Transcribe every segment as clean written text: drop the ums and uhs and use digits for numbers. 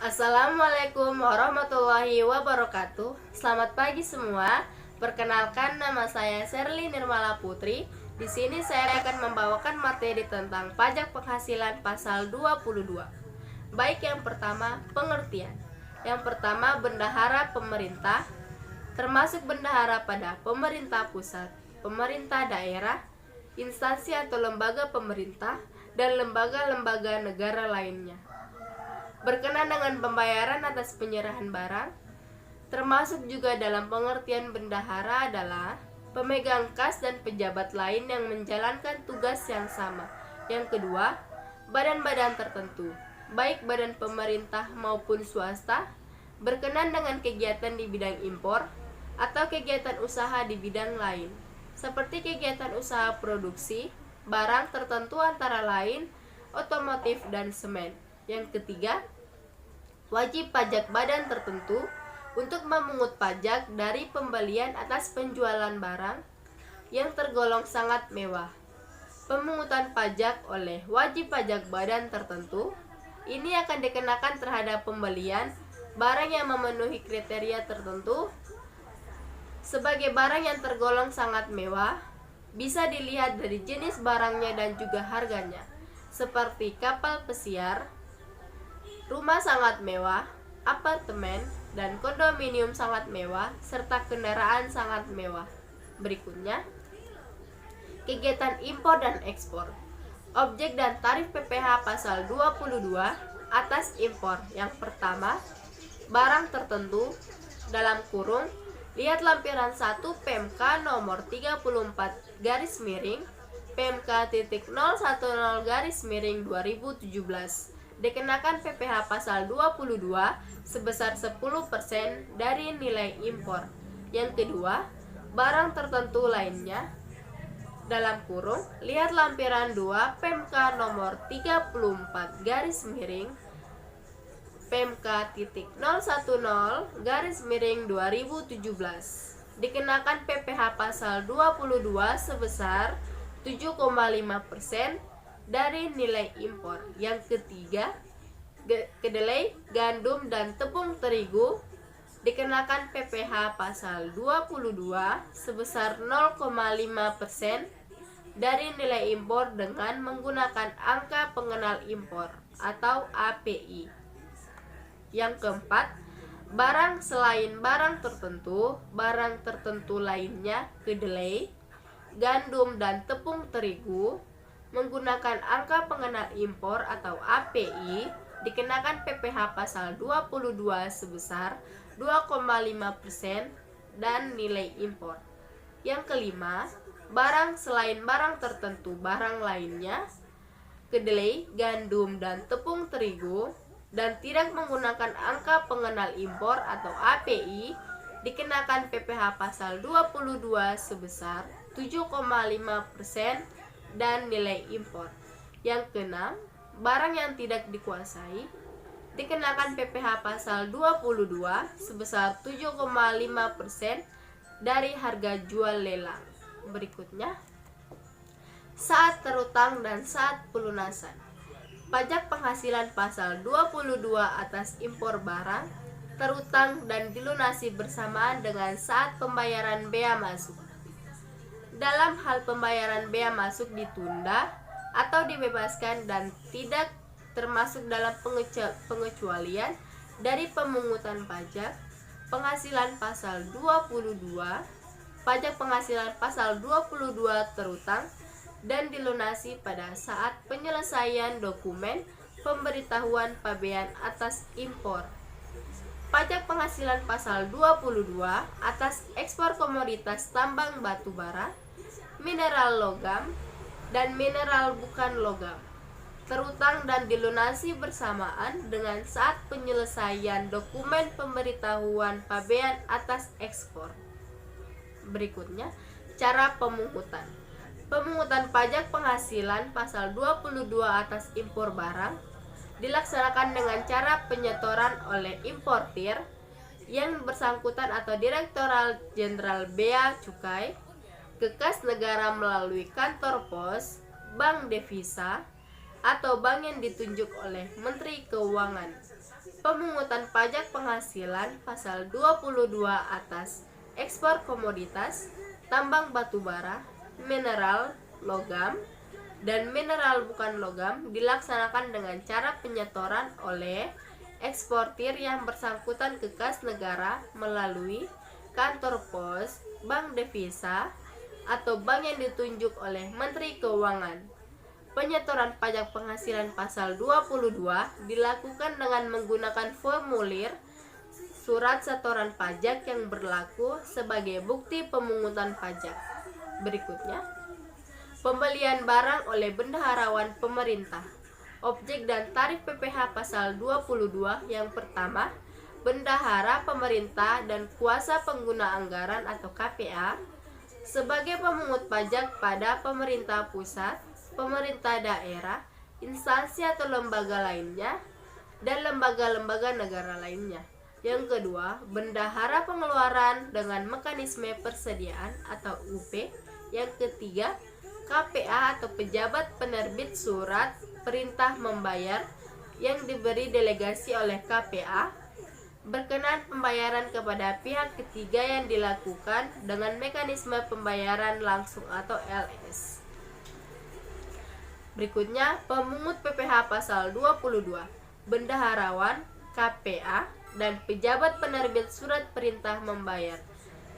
Assalamualaikum warahmatullahi wabarakatuh. Selamat pagi semua. Perkenalkan, nama saya Sherly Nirmala Putri. Di sini saya akan membawakan materi tentang pajak penghasilan pasal 22. Baik, yang pertama, pengertian. Yang pertama, bendahara pemerintah, termasuk bendahara pada pemerintah pusat, pemerintah daerah, instansi atau lembaga pemerintah, dan lembaga-lembaga negara lainnya. Berkenan dengan pembayaran atas penyerahan barang, termasuk juga dalam pengertian bendahara adalah pemegang kas dan pejabat lain yang menjalankan tugas yang sama. Yang kedua, badan-badan tertentu, baik badan pemerintah maupun swasta, berkenan dengan kegiatan di bidang impor atau kegiatan usaha di bidang lain, seperti kegiatan usaha produksi barang tertentu antara lain otomotif dan semen. Yang ketiga, wajib pajak badan tertentu untuk memungut pajak dari pembelian atas penjualan barang yang tergolong sangat mewah. Pemungutan pajak oleh wajib pajak badan tertentu ini akan dikenakan terhadap pembelian barang yang memenuhi kriteria tertentu. Sebagai barang yang tergolong sangat mewah, bisa dilihat dari jenis barangnya dan juga harganya, seperti kapal pesiar, rumah sangat mewah, apartemen, dan kondominium sangat mewah, serta kendaraan sangat mewah. Berikutnya, kegiatan impor dan ekspor. Objek dan tarif PPh pasal 22 atas impor. Yang pertama, barang tertentu dalam kurung, lihat lampiran 1 PMK nomor 34 garis miring PMK.010 garis miring 2017 dikenakan PPh pasal 22 sebesar 10% dari nilai impor. Yang kedua, barang tertentu lainnya dalam kurung, lihat lampiran 2 PMK nomor 34 garis miring PMK.010 garis miring 2017 dikenakan PPh pasal 22 sebesar 7,5% dari nilai impor. Yang ketiga, kedelai, gandum, dan tepung terigu dikenakan PPh pasal 22 sebesar 0,5% dari nilai impor dengan menggunakan angka pengenal impor atau API. Yang keempat, barang selain barang tertentu lainnya, kedelai, gandum, dan tepung terigu menggunakan angka pengenal impor atau API dikenakan PPh pasal 22 sebesar 2,5% dan nilai impor. Yang kelima, barang selain barang tertentu barang lainnya, kedelai, gandum, dan tepung terigu dan tidak menggunakan angka pengenal impor atau API dikenakan PPh pasal 22 sebesar 7,5% dan nilai impor. Yang keenam, barang yang tidak dikuasai dikenakan PPh pasal 22 sebesar 7,5% dari harga jual lelang. Berikutnya, saat terutang dan saat pelunasan. Pajak penghasilan pasal 22 atas impor barang, terutang dan dilunasi bersamaan dengan saat pembayaran bea masuk. Dalam hal pembayaran bea masuk ditunda atau dibebaskan dan tidak termasuk dalam pengecualian dari pemungutan pajak penghasilan pasal 22, pajak penghasilan pasal 22 terutang dan dilunasi pada saat penyelesaian dokumen pemberitahuan pabean atas impor. Pajak penghasilan pasal 22 atas ekspor komoditas tambang batu bara, mineral logam, dan mineral bukan logam, terutang dan dilunasi bersamaan dengan saat penyelesaian dokumen pemberitahuan pabean atas ekspor. Berikutnya, cara pemungutan. Pemungutan pajak penghasilan pasal 22 atas impor barang dilaksanakan dengan cara penyetoran oleh importir yang bersangkutan atau Direktorat Jenderal Bea Cukai ke kas negara melalui kantor pos, bank devisa, atau bank yang ditunjuk oleh Menteri Keuangan. Pemungutan pajak penghasilan pasal 22 atas ekspor komoditas, tambang batu bara, mineral, logam, dan mineral bukan logam dilaksanakan dengan cara penyetoran oleh eksportir yang bersangkutan ke kas negara melalui kantor pos, bank devisa, atau bank yang ditunjuk oleh Menteri Keuangan. Penyetoran pajak penghasilan pasal 22 dilakukan dengan menggunakan formulir surat setoran pajak yang berlaku sebagai bukti pemungutan pajak. Berikutnya, pembelian barang oleh bendaharawan pemerintah. Objek dan tarif PPh pasal 22 yang pertama, bendahara pemerintah dan kuasa pengguna anggaran atau KPA sebagai pemungut pajak pada pemerintah pusat, pemerintah daerah, instansi atau lembaga lainnya, dan lembaga-lembaga negara lainnya. Yang kedua, bendahara pengeluaran dengan mekanisme persediaan atau UP. Yang ketiga, KPA atau pejabat penerbit surat perintah membayar yang diberi delegasi oleh KPA berkenan pembayaran kepada pihak ketiga yang dilakukan dengan mekanisme pembayaran langsung atau LS. Berikutnya, pemungut PPh pasal 22, bendaharawan, KPA, dan pejabat penerbit surat perintah membayar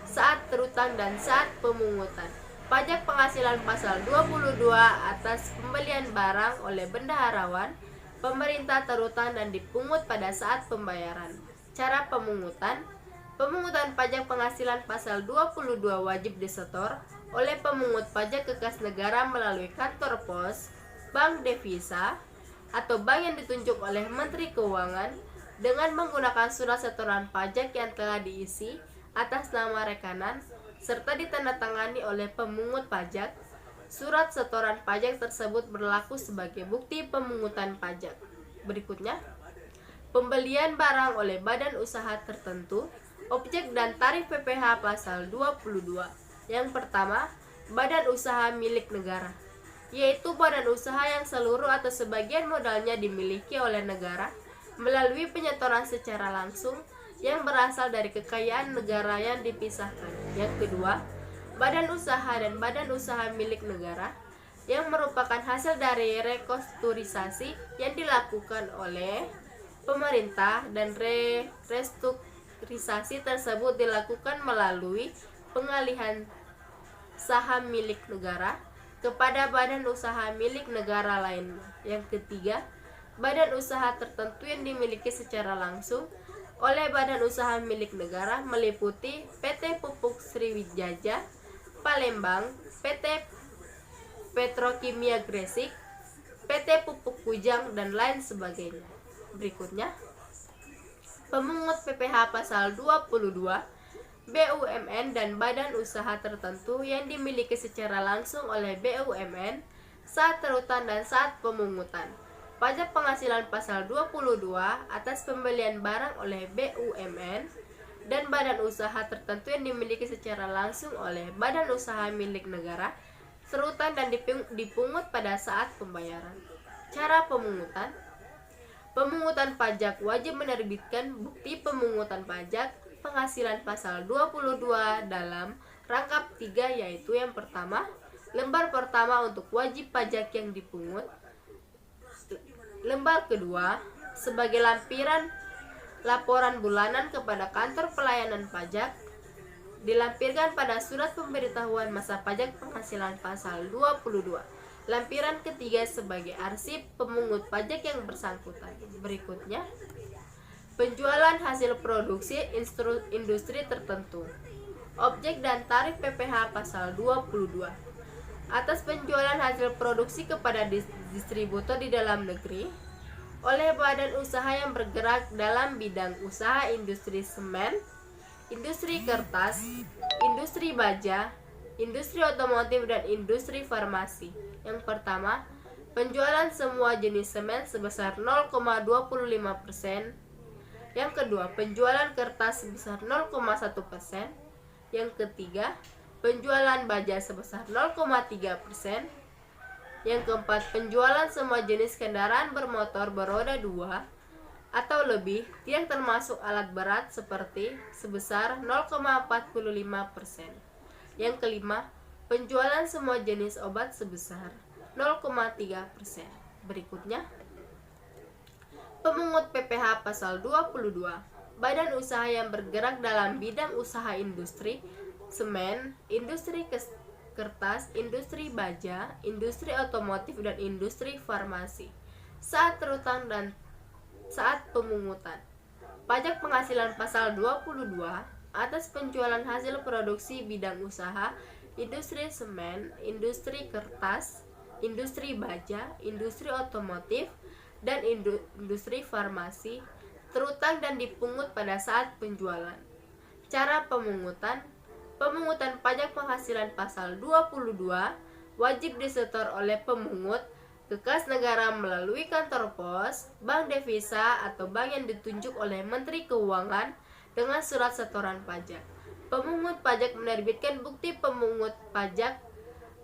saat terutang dan saat pemungutan pajak penghasilan pasal 22 atas pembelian barang oleh bendaharawan, pemerintah terutang dan dipungut pada saat pembayaran. Cara pemungutan. Pemungutan pajak penghasilan pasal 22 wajib disetor oleh pemungut pajak ke kas negara melalui kantor pos, bank devisa, atau bank yang ditunjuk oleh Menteri Keuangan dengan menggunakan surat setoran pajak yang telah diisi atas nama rekanan serta ditandatangani oleh pemungut pajak. Surat setoran pajak tersebut berlaku sebagai bukti pemungutan pajak. Berikutnya, pembelian barang oleh badan usaha tertentu. Objek dan tarif PPh pasal 22. Yang pertama, badan usaha milik negara, yaitu badan usaha yang seluruh atau sebagian modalnya dimiliki oleh negara melalui penyetoran secara langsung yang berasal dari kekayaan negara yang dipisahkan. Yang kedua, badan usaha dan badan usaha milik negara yang merupakan hasil dari restrukturisasi yang dilakukan oleh pemerintah, dan restrukturisasi tersebut dilakukan melalui pengalihan saham milik negara kepada badan usaha milik negara lain. Yang ketiga, badan usaha tertentu yang dimiliki secara langsung oleh badan usaha milik negara meliputi PT Pupuk Sriwijaya Palembang, PT Petrokimia Gresik, PT Pupuk Kujang, dan lain sebagainya. Berikutnya, pemungut PPh pasal 22, BUMN dan badan usaha tertentu yang dimiliki secara langsung oleh BUMN saat terutang dan saat pemungutan pajak penghasilan pasal 22 atas pembelian barang oleh BUMN dan badan usaha tertentu yang dimiliki secara langsung oleh badan usaha milik negara terutang dan dipungut pada saat pembayaran. Cara pemungutan. Pemungutan pajak wajib menerbitkan bukti pemungutan pajak penghasilan pasal 22 dalam rangkap 3, yaitu yang pertama, lembar pertama untuk wajib pajak yang dipungut. Lembar kedua, sebagai lampiran laporan bulanan kepada kantor pelayanan pajak, dilampirkan pada surat pemberitahuan masa pajak penghasilan pasal 22. Lampiran ketiga sebagai arsip pemungut pajak yang bersangkutan. Berikutnya, penjualan hasil produksi industri tertentu. Objek dan tarif PPh pasal 22. Atas penjualan hasil produksi kepada distributor di dalam negeri oleh badan usaha yang bergerak dalam bidang usaha industri semen, industri kertas, industri baja, industri otomotif, dan industri farmasi. Yang pertama, penjualan semua jenis semen sebesar 0,25%. Yang kedua, penjualan kertas sebesar 0,1%. Yang ketiga, penjualan baja sebesar 0,3%. Yang keempat, penjualan semua jenis kendaraan bermotor beroda 2. atau lebih tidak termasuk alat berat seperti sebesar 0,45%. Yang kelima, penjualan semua jenis obat sebesar 0,3%. Berikutnya, pemungut PPh pasal 22. Badan usaha yang bergerak dalam bidang usaha industri semen, industri kertas, industri baja, industri otomotif, dan industri farmasi saat terutang dan saat pemungutan pajak penghasilan pasal 22 atas penjualan hasil produksi bidang usaha industri semen, industri kertas, industri baja, industri otomotif, dan industri farmasi terutang dan dipungut pada saat penjualan. Cara pemungutan pajak penghasilan pasal 22 wajib disetor oleh pemungut ke kas negara melalui kantor pos, bank devisa, atau bank yang ditunjuk oleh Menteri Keuangan dengan surat setoran pajak. Pemungut pajak menerbitkan bukti pemungut pajak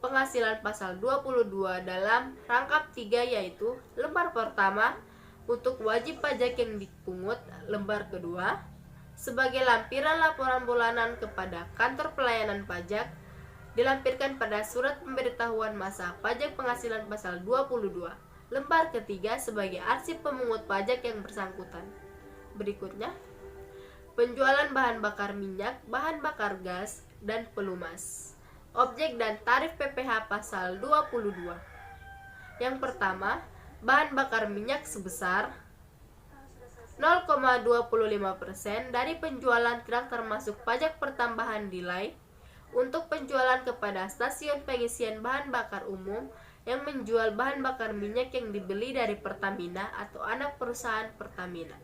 penghasilan pasal 22 dalam rangkap 3, yaitu lembar pertama untuk wajib pajak yang dipungut, lembar kedua sebagai lampiran laporan bulanan kepada kantor pelayanan pajak dilampirkan pada surat pemberitahuan masa pajak penghasilan pasal 22, lembar ketiga sebagai arsip pemungut pajak yang bersangkutan. Berikutnya, penjualan bahan bakar minyak, bahan bakar gas, dan pelumas. Objek dan tarif PPh pasal 22. Yang pertama, bahan bakar minyak sebesar 0,25% dari penjualan tidak termasuk pajak pertambahan nilai untuk penjualan kepada stasiun pengisian bahan bakar umum yang menjual bahan bakar minyak yang dibeli dari Pertamina atau anak perusahaan Pertamina.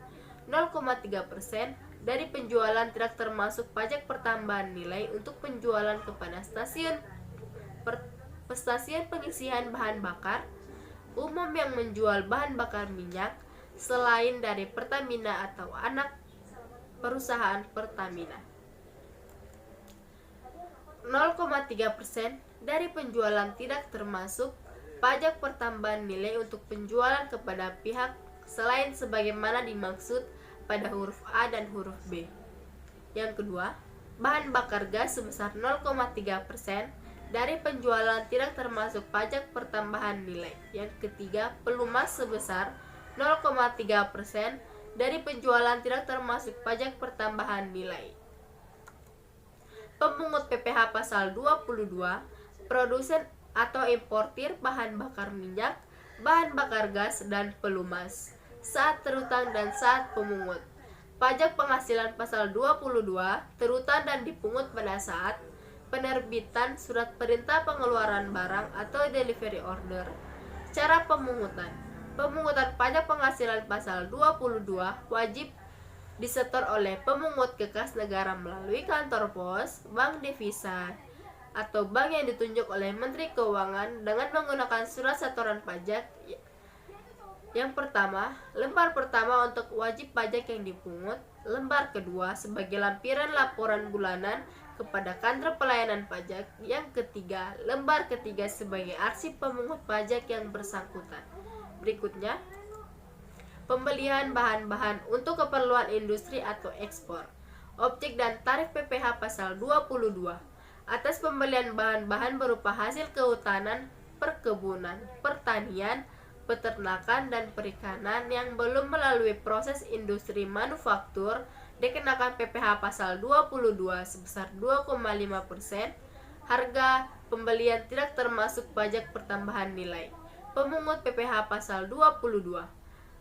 0,3% dari penjualan tidak termasuk pajak pertambahan nilai untuk penjualan kepada stasiun pengisian bahan bakar umum yang menjual bahan bakar minyak selain dari Pertamina atau anak perusahaan Pertamina. 0,3% dari penjualan tidak termasuk pajak pertambahan nilai untuk penjualan kepada pihak selain sebagaimana dimaksud pada huruf A dan huruf B. Yang kedua, bahan bakar gas sebesar 0,3% dari penjualan tidak termasuk pajak pertambahan nilai. Yang ketiga, pelumas sebesar 0,3% dari penjualan tidak termasuk pajak pertambahan nilai. Pemungut PPh pasal 22, produsen atau importir bahan bakar minyak, bahan bakar gas, dan pelumas saat terutang dan saat pemungut. Pajak penghasilan pasal 22 terutang dan dipungut pada saat penerbitan surat perintah pengeluaran barang atau delivery order. Cara pemungutan pajak penghasilan pasal 22 wajib disetor oleh pemungut ke kas negara melalui kantor pos, bank devisa, atau bank yang ditunjuk oleh Menteri Keuangan dengan menggunakan surat setoran pajak. Yang pertama, lembar pertama untuk wajib pajak yang dipungut, lembar kedua sebagai lampiran laporan bulanan kepada kantor pelayanan pajak, yang ketiga, lembar ketiga sebagai arsip pemungut pajak yang bersangkutan. Berikutnya, pembelian bahan-bahan untuk keperluan industri atau ekspor. Objek dan tarif PPh pasal 22. Atas pembelian bahan-bahan berupa hasil kehutanan, perkebunan, pertanian, peternakan, dan perikanan yang belum melalui proses industri manufaktur dikenakan PPh pasal 22 sebesar 2,5%. Harga pembelian tidak termasuk pajak pertambahan nilai. Pemungut PPh pasal 22.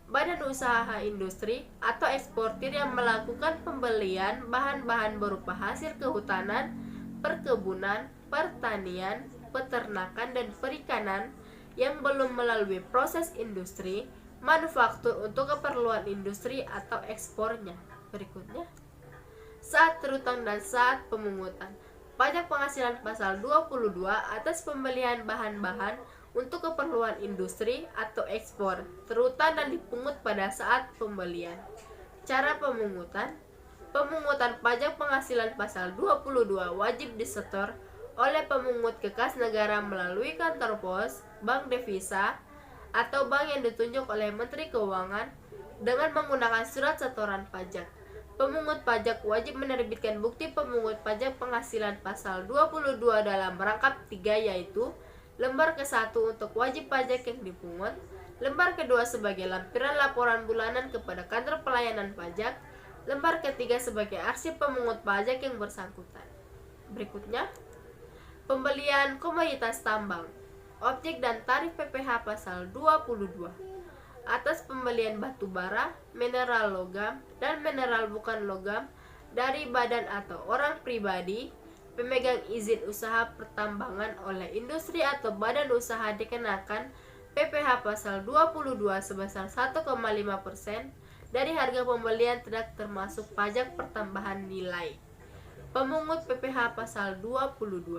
Badan usaha industri atau eksportir yang melakukan pembelian bahan-bahan berupa hasil kehutanan, perkebunan, pertanian, peternakan, dan perikanan yang belum melalui proses industri manufaktur untuk keperluan industri atau ekspornya. Berikutnya, saat terutang dan saat pemungutan pajak penghasilan pasal 22 atas pembelian bahan-bahan untuk keperluan industri atau ekspor terutang dan dipungut pada saat pembelian. Cara pemungutan pajak penghasilan pasal 22 wajib disetor oleh pemungut ke kas negara melalui kantor pos, bank devisa, atau bank yang ditunjuk oleh Menteri Keuangan dengan menggunakan surat setoran pajak. Pemungut pajak wajib menerbitkan bukti pemungut pajak penghasilan pasal 22 dalam rangkap 3, yaitu lembar ke-1 untuk wajib pajak yang dipungut, lembar kedua sebagai lampiran laporan bulanan kepada kantor pelayanan pajak, lembar ketiga sebagai arsip pemungut pajak yang bersangkutan. Berikutnya, pembelian komoditas tambang. Objek dan tarif PPh pasal 22. Atas pembelian batu bara, mineral logam, dan mineral bukan logam dari badan atau orang pribadi pemegang izin usaha pertambangan oleh industri atau badan usaha dikenakan PPh pasal 22 sebesar 1,5% dari harga pembelian tidak termasuk pajak pertambahan nilai. Pemungut PPh pasal 22,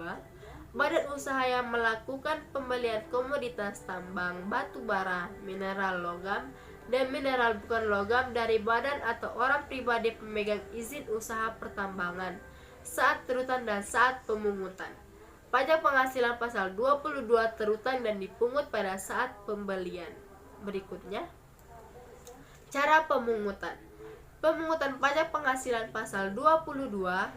badan usaha yang melakukan pembelian komoditas tambang, batu bara, mineral logam, dan mineral bukan logam dari badan atau orang pribadi pemegang izin usaha pertambangan saat terutang dan saat pemungutan. Pajak penghasilan pasal 22 terutang dan dipungut pada saat pembelian. Berikutnya, cara pemungutan. Pemungutan pajak penghasilan pasal 22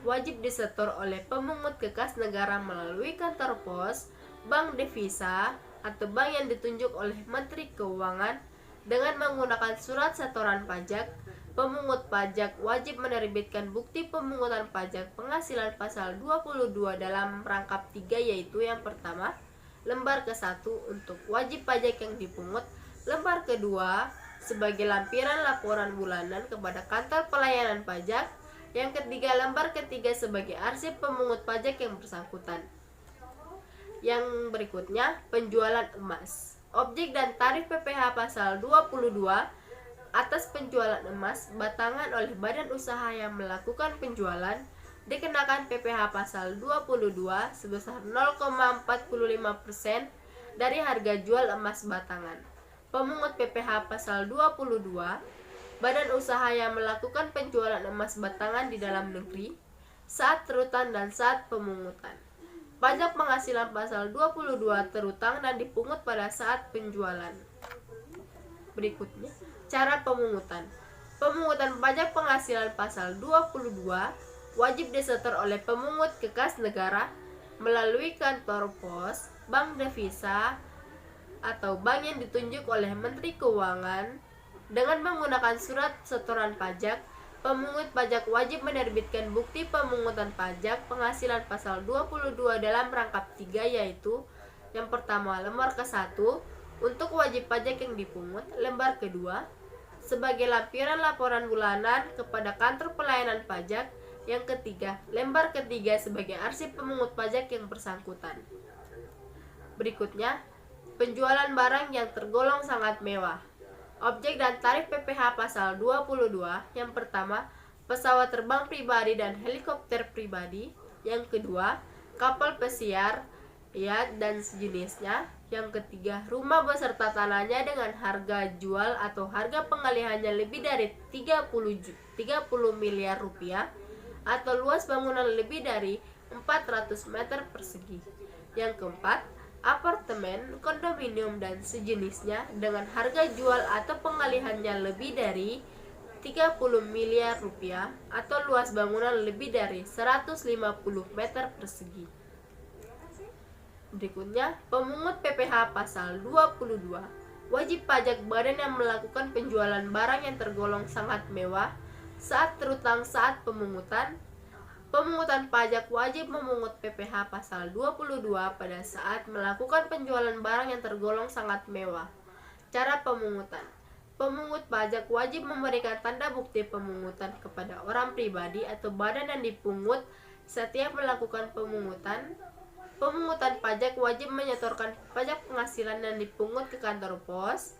wajib disetor oleh pemungut ke kas negara melalui kantor pos, bank devisa, atau bank yang ditunjuk oleh Menteri Keuangan dengan menggunakan surat setoran pajak. Pemungut pajak wajib menerbitkan bukti pemungutan pajak penghasilan pasal 22 dalam rangkap 3, yaitu yang pertama, lembar ke-1 untuk wajib pajak yang dipungut, lembar kedua sebagai lampiran laporan bulanan kepada kantor pelayanan pajak, yang ketiga lembar ketiga sebagai arsip pemungut pajak yang bersangkutan. Yang berikutnya, penjualan emas. Objek dan tarif PPh pasal 22. Atas penjualan emas batangan oleh badan usaha yang melakukan penjualan dikenakan PPh pasal 22 sebesar 0,45% dari harga jual emas batangan. Pemungut PPh pasal 22, badan usaha yang melakukan penjualan emas batangan di dalam negeri saat terutang dan saat pemungutan. Pajak penghasilan pasal 22 terutang dan dipungut pada saat penjualan. Berikutnya, cara pemungutan. Pemungutan pajak penghasilan pasal 22 wajib disetor oleh pemungut ke kas negara melalui kantor pos, bank devisa, atau bank yang ditunjuk oleh Menteri Keuangan dengan menggunakan surat setoran pajak. Pemungut pajak wajib menerbitkan bukti pemungutan pajak penghasilan pasal 22 dalam rangkap 3, yaitu yang pertama, lembar ke-1 untuk wajib pajak yang dipungut, lembar kedua sebagai lampiran laporan bulanan kepada kantor pelayanan pajak, yang ketiga, lembar ketiga sebagai arsip pemungut pajak yang bersangkutan. Berikutnya, penjualan barang yang tergolong sangat mewah. Objek dan tarif PPh pasal 22. Yang pertama, pesawat terbang pribadi dan helikopter pribadi. Yang kedua, kapal pesiar, yacht dan sejenisnya. Yang ketiga, rumah beserta tanahnya dengan harga jual atau harga pengalihannya lebih dari 30 miliar rupiah atau luas bangunan lebih dari 400 meter persegi. Yang keempat, apartemen, kondominium dan sejenisnya dengan harga jual atau pengalihannya lebih dari 30 miliar rupiah atau luas bangunan lebih dari 150 meter persegi. Berikutnya, pemungut PPh pasal 22. Wajib pajak badan yang melakukan penjualan barang yang tergolong sangat mewah saat terutang saat pemungutan. Pemungutan pajak wajib memungut PPh pasal 22 pada saat melakukan penjualan barang yang tergolong sangat mewah. Cara pemungutan. Pemungut pajak wajib memberikan tanda bukti pemungutan kepada orang pribadi atau badan yang dipungut setiap melakukan pemungutan. Pemungutan pajak wajib menyetorkan pajak penghasilan yang dipungut ke kantor pos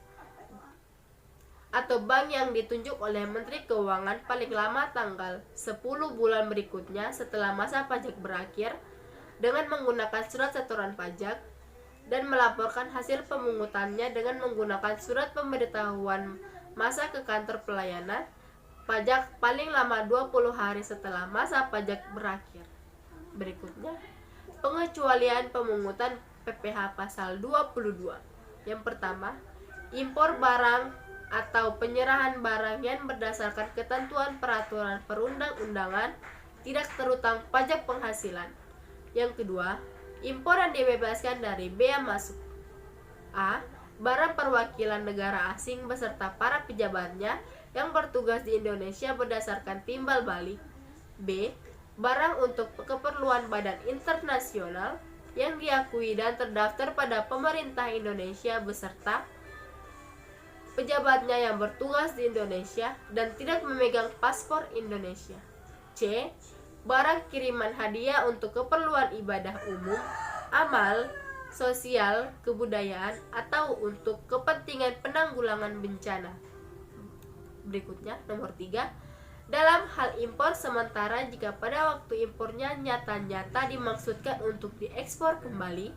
atau bank yang ditunjuk oleh Menteri Keuangan paling lama tanggal 10 bulan berikutnya setelah masa pajak berakhir dengan menggunakan surat setoran pajak dan melaporkan hasil pemungutannya dengan menggunakan surat pemberitahuan masa ke kantor pelayanan pajak paling lama 20 hari setelah masa pajak berakhir. Berikutnya, pengecualian pemungutan PPh pasal 22. Yang pertama, impor barang atau penyerahan barang yang berdasarkan ketentuan peraturan perundang-undangan tidak terutang pajak penghasilan. Yang kedua, impor yang dibebaskan dari bea masuk. A. Barang perwakilan negara asing beserta para pejabatnya yang bertugas di Indonesia berdasarkan timbal balik. B. Barang untuk keperluan badan internasional yang diakui dan terdaftar pada pemerintah Indonesia beserta pejabatnya yang bertugas di Indonesia dan tidak memegang paspor Indonesia. C. Barang kiriman hadiah untuk keperluan ibadah umum, amal, sosial, kebudayaan, atau untuk kepentingan penanggulangan bencana. Berikutnya, nomor 3. Dalam hal impor sementara jika pada waktu impornya nyata-nyata dimaksudkan untuk diekspor kembali.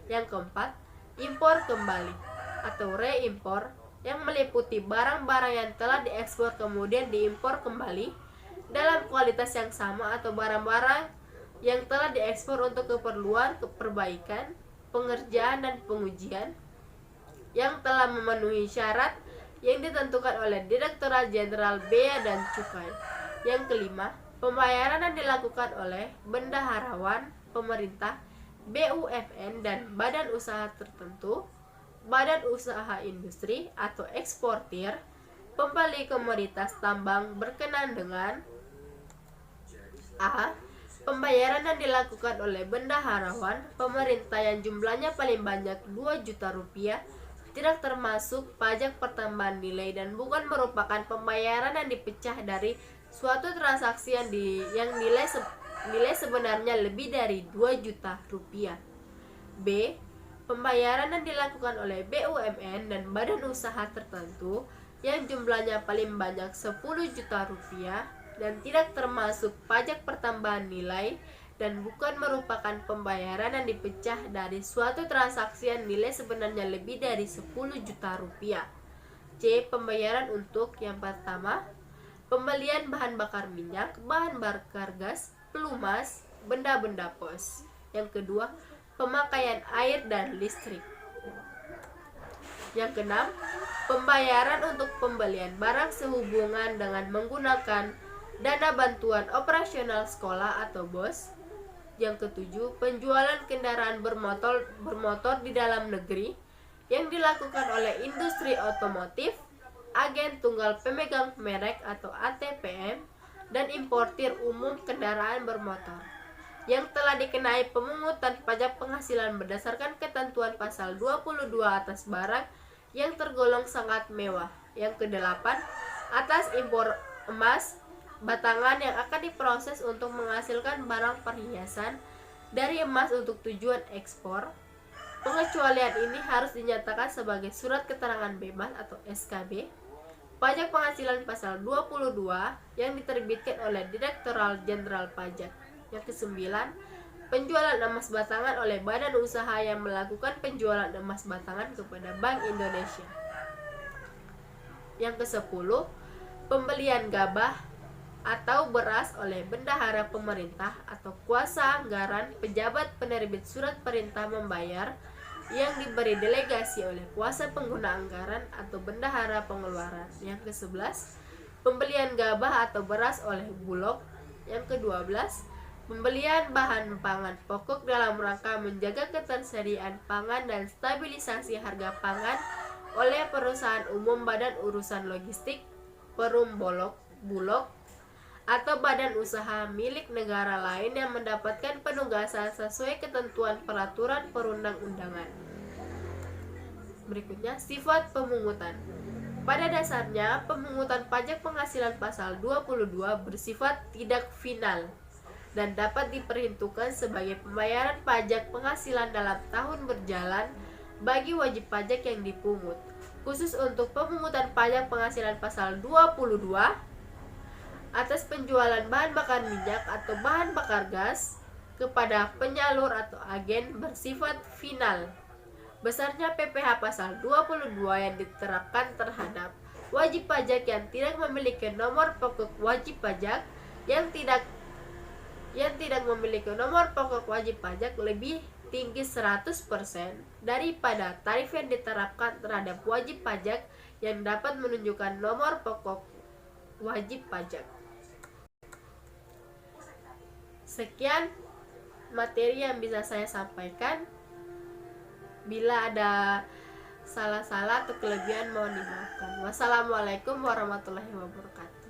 Yang keempat, impor kembali atau reimpor yang meliputi barang-barang yang telah diekspor kemudian diimpor kembali dalam kualitas yang sama atau barang-barang yang telah diekspor untuk keperluan perbaikan, pengerjaan dan pengujian yang telah memenuhi syarat yang ditentukan oleh Direktorat Jenderal Bea dan Cukai. Yang kelima, pembayaran yang dilakukan oleh bendaharawan, pemerintah, BUMN dan badan usaha tertentu, badan usaha industri atau eksportir, pembeli komoditas tambang berkenan dengan A. Pembayaran yang dilakukan oleh bendaharawan pemerintah yang jumlahnya paling banyak 2 juta rupiah tidak termasuk pajak pertambahan nilai dan bukan merupakan pembayaran yang dipecah dari suatu transaksi yang nilai sebenarnya lebih dari 2 juta rupiah. B. Pembayaran yang dilakukan oleh BUMN dan badan usaha tertentu yang jumlahnya paling banyak 10 juta rupiah dan tidak termasuk pajak pertambahan nilai dan bukan merupakan pembayaran yang dipecah dari suatu transaksi yang nilai sebenarnya lebih dari 10 juta rupiah. C. Pembayaran untuk yang pertama, pembelian bahan bakar minyak, bahan bakar gas, pelumas, benda-benda pos. Yang kedua, pemakaian air dan listrik. Yang keenam, pembayaran untuk pembelian barang sehubungan dengan menggunakan dana bantuan operasional sekolah atau BOS. Yang ketujuh, penjualan kendaraan bermotor di dalam negeri yang dilakukan oleh industri otomotif, agen tunggal pemegang merek atau ATPM, dan importir umum kendaraan bermotor yang telah dikenai pemungutan pajak penghasilan berdasarkan ketentuan pasal 22 atas barang yang tergolong sangat mewah. Yang kedelapan, atas impor emas batangan yang akan diproses untuk menghasilkan barang perhiasan dari emas untuk tujuan ekspor. Pengecualian ini harus dinyatakan sebagai surat keterangan bebas atau SKB. Pajak penghasilan pasal 22 yang diterbitkan oleh Direktorat Jenderal Pajak. Yang kesembilan, penjualan emas batangan oleh badan usaha yang melakukan penjualan emas batangan kepada Bank Indonesia. Yang kesepuluh, pembelian gabah atau beras oleh bendahara pemerintah atau kuasa anggaran pejabat penerbit surat perintah membayar yang diberi delegasi oleh kuasa pengguna anggaran atau bendahara pengeluaran. Yang ke-11, pembelian gabah atau beras oleh Bulog. Yang ke-12, pembelian bahan pangan pokok dalam rangka menjaga ketersediaan pangan dan stabilisasi harga pangan oleh perusahaan umum badan urusan logistik, Perum Bulog, atau badan usaha milik negara lain yang mendapatkan penugasan sesuai ketentuan peraturan perundang-undangan. Berikutnya, sifat pemungutan. Pada dasarnya, pemungutan pajak penghasilan pasal 22 bersifat tidak final dan dapat diperhitungkan sebagai pembayaran pajak penghasilan dalam tahun berjalan bagi wajib pajak yang dipungut. Khusus untuk pemungutan pajak penghasilan pasal 22 atas penjualan bahan bakar minyak atau bahan bakar gas kepada penyalur atau agen bersifat final. Besarnya PPh pasal 22 yang diterapkan terhadap wajib pajak yang tidak memiliki nomor pokok wajib pajak yang tidak memiliki nomor pokok wajib pajak lebih lebih tinggi 100% daripada tarif yang diterapkan terhadap wajib pajak yang dapat menunjukkan nomor pokok wajib pajak. Sekian materi yang bisa saya sampaikan. Bila ada salah-salah atau kelebihan mohon dimaafkan. Wassalamualaikum warahmatullahi wabarakatuh.